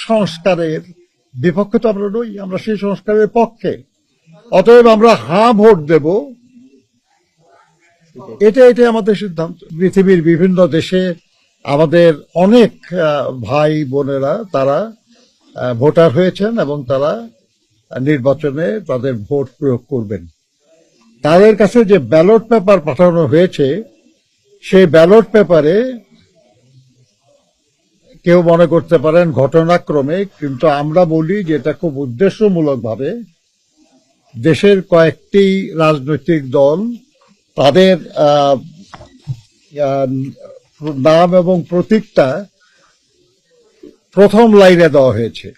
সংস্কারের বিপক্ষে তো আমরা নই, আমরা সেই সংস্কারের পক্ষে। অতএব আমরা হাঁ ভোট দেব, এটাই আমাদের সিদ্ধান্ত। পৃথিবীর বিভিন্ন দেশে আমাদের অনেক ভাই বোনেরা তারা ভোটার হয়েছেন এবং তারা নির্বাচনে তাদের ভোট প্রয়োগ করবেন। তাদের কাছে যে ব্যালট পেপার পাঠানো হয়েছে, সেই ব্যালট পেপারে কেউ মনে করতে পারেন ঘটনাক্রমে, কিন্তু আমরা বলি যে এটা খুব উদ্দেশ্যমূলকভাবে দেশের কয়েকটি রাজনৈতিক দল তাদের নাম এবং প্রতীকটা প্রথম লাইনে দেওয়া হয়েছে,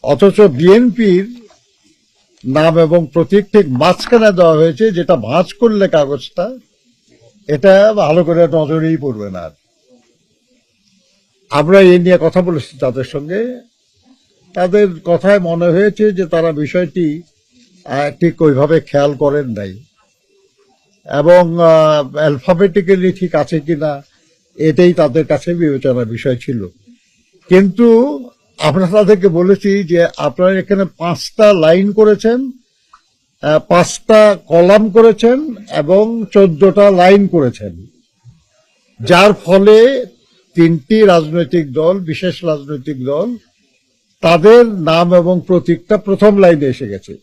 অথচ বিএনপির নাম এবং প্রতীক ঠিক মাঝখানে দেওয়া হয়েছে, যেটা ভাঁজ করলে কাগজটা এটা ভালো করে নজরেই পড়বে না। আমরা এই নিয়ে কথা বলেছি তাদের সঙ্গে, তাদের কথায় মনে হয়েছে যে তারা বিষয়টি ঠিক ওইভাবে খেয়াল করেন নাই এবং অ্যালফাবেটিক্যালি ঠিক আছে কিনা এটাই তাদের কাছে বিবেচনার বিষয় ছিল। কিন্তু আমরা তাদেরকে বলেছি যে আপনারা এখানে 5টা লাইন করেছেন, 5টা কলাম করেছেন এবং 14টা লাইন করেছেন, যার ফলে 3টি রাজনৈতিক দল, বিশেষ রাজনৈতিক দল, তাদের নাম এবং প্রতীকটা প্রথম লাইনে এসে গেছে।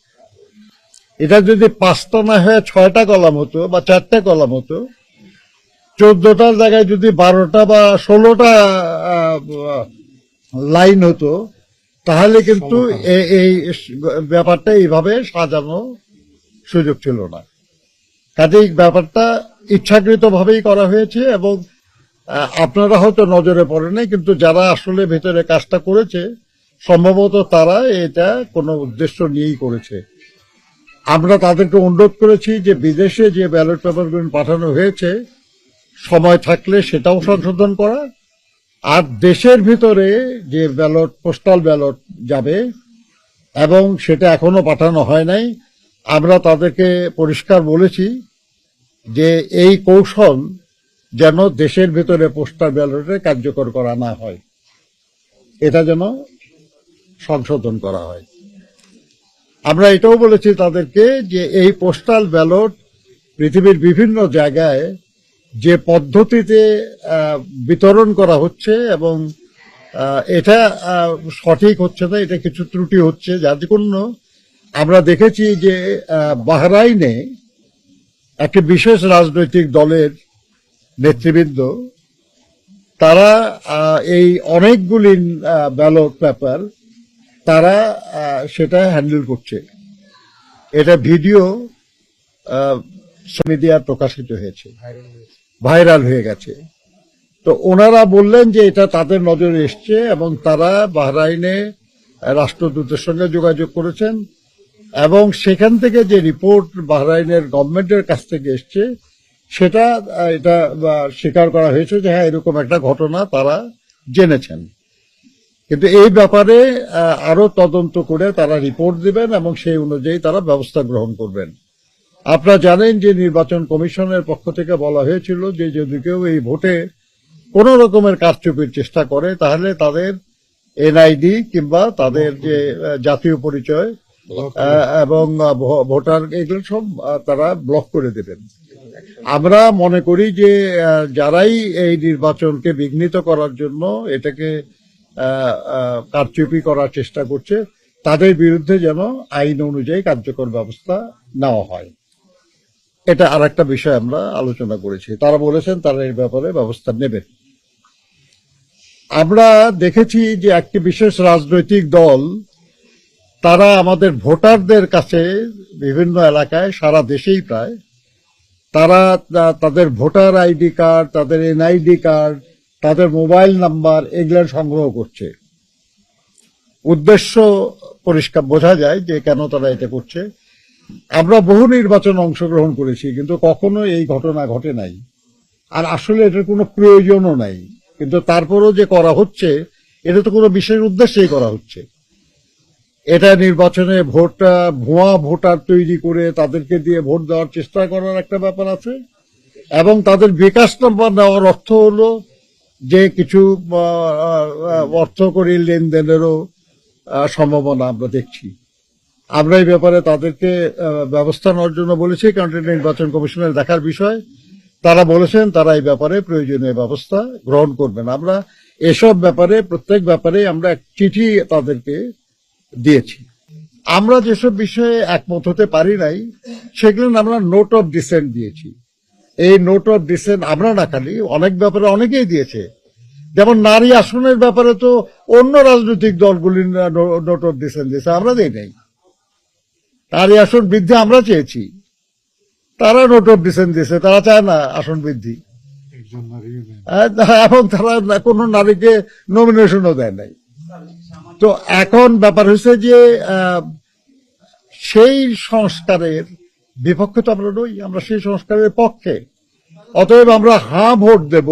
এটা যদি 5টা না হয়ে 6টা কলাম হতো বা 4টে কলাম হতো, 14টার জায়গায় যদি 12টা বা 16টা লাইন হতো, তাহলে কিন্তু এই ব্যাপারটা এইভাবে সাজানো সুযোগ ছিল না। কাজেই ব্যাপারটা ইচ্ছাকৃতভাবেই করা হয়েছে এবং আপনারা হয়তো নজরে পড়ে নাই, কিন্তু যারা আসলে ভেতরে কাজটা করেছে সম্ভবত তারা এটা কোনো উদ্দেশ্য নিয়েই করেছে। আমরা তাদেরকে অনুরোধ করেছি যে বিদেশে যে ব্যালট পেপারগুলো পাঠানো হয়েছে সময় থাকলে সেটাও সংশোধন করা, আর দেশের ভিতরে যে ব্যালট, পোস্টাল ব্যালট যাবে এবং সেটা এখনো পাঠানো হয় নাই, আমরা তাদেরকে পরিষ্কার বলেছি যে এই কৌশল যেন দেশের ভিতরে পোস্টাল ব্যালটে কার্যকর করা না হয়, এটা যেন সংশোধন করা হয়। আমরা এটাও বলেছি তাদেরকে যে এই পোস্টাল ব্যালট পৃথিবীর বিভিন্ন জায়গায় যে পদ্ধতিতে বিতরণ করা হচ্ছে এবং এটা সঠিক হচ্ছে না, এটা কিছু ত্রুটি হচ্ছে, যার জন্য আমরা দেখেছি যে বাহরাইনে একটি বিশেষ রাজনৈতিক দলের নেতৃবৃন্দ তারা এই অনেকগুলি ব্যালট পেপার তারা সেটা হ্যান্ডেল করছে। এটা ভিডিও মিডিয়া প্রকাশিত হয়েছে, ভাইরাল হয়ে গেছে। তো ওনারা বললেন যে এটা তাদের নজরে এসছে এবং তারা বাহরাইনে রাষ্ট্রদূতের সঙ্গে যোগাযোগ করেছেন এবং সেখান থেকে যে রিপোর্ট বাহরাইনের গভর্নমেন্টের কাছ থেকে এসছে সেটা এটা স্বীকার করা হয়েছে যে হ্যাঁ এরকম একটা ঘটনা তারা জেনেছেন। কিন্তু এই ব্যাপারে আরো তদন্ত করে তারা রিপোর্ট দিবেন এবং সেই অনুযায়ী তারা ব্যবস্থা গ্রহণ করবেন। আপনারা জানেন যে নির্বাচন কমিশনের পক্ষ থেকে বলা হয়েছিল যে যদি কেউ এই ভোটে কোন রকমের কারচুপির চেষ্টা করে তাহলে তাদের এনআইডি কিংবা তাদের যে জাতীয় পরিচয় এবং ভোটার এগুলো সব তারা ব্লক করে দেবেন। আমরা মনে করি যে যারাই এই নির্বাচনকে বিঘ্নিত করার জন্য এটাকে কারচুপি করার চেষ্টা করছে তাদের বিরুদ্ধে যেন আইন অনুযায়ী কার্যকর ব্যবস্থা নেওয়া হয়। এটা আর একটা বিষয় আমরা আলোচনা করেছি, তারা বলেছেন তারা এই ব্যাপারে ব্যবস্থা নেবেন। আমরা দেখেছি যে একটি বিশেষ রাজনৈতিক দল তারা আমাদের ভোটারদের কাছে বিভিন্ন এলাকায় সারা দেশেই প্রায় তারা তাদের ভোটার আইডি কার্ড, তাদের এনআইডি কার্ড, তাদের মোবাইল নাম্বার এগুলো সংগ্রহ করছে। উদ্দেশ্য পরিষ্কার বোঝা যায় যে কেন তারা এটা করছে। আমরা বহু নির্বাচনে অংশগ্রহণ করেছি কিন্তু কখনো এই ঘটনা ঘটে নাই, আর আসলে এটার কোনো প্রয়োজনও নাই, কিন্তু তারপরেও যে করা হচ্ছে এটা তো কোনো বিশেষ উদ্দেশ্যেই করা হচ্ছে। এটা নির্বাচনে ভোটটা ভুয়া ভোটার তৈরি করে তাদেরকে দিয়ে ভোট দেওয়ার চেষ্টা করার একটা ব্যাপার আছে এবং তাদের বিকাশ নাম্বার নেওয়ার অর্থ হলো যে কিছু অর্থকরী লেনদেনেরও সম্ভাবনা আমরা দেখছি। আমরা এই ব্যাপারে তাদেরকে ব্যবস্থা নেওয়ার জন্য বলেছি, কারণ এটা নির্বাচন কমিশনের দেখার বিষয়। তারা বলেছেন তারা এই ব্যাপারে প্রয়োজনীয় ব্যবস্থা গ্রহণ করবেন। আমরা এসব ব্যাপারে প্রত্যেক ব্যাপারে আমরা এক চিঠি তাদেরকে দিয়েছি। আমরা যেসব বিষয়ে একমত হতে পারি নাই সেগুলো আমরা নোট অফ ডিসেন্ট দিয়েছি। এই নোট অফ ডিসেন্ট আমরা না খালি, অনেক ব্যাপারে অনেকেই দিয়েছে। যেমন নারী আসনের ব্যাপারে তো অন্য রাজনৈতিক দলগুলি নোট অফ ডিসেন্ট দিয়েছে, আমরা দিই নাই। নারী আসন বৃদ্ধি আমরা চেয়েছি, তারা নোট অফ ডিসেন্ট দিয়েছে, তারা চায় না আসন বৃদ্ধি, এবং তারা কোন নারীকে নমিনেশনও দেয় নাই। তো এখন ব্যাপার হয়েছে যে সেই সংস্কারের বিপক্ষে তো আমরা নই, আমরা সেই সংস্কারের পক্ষে। অতএব আমরা হাঁ ভোট দেব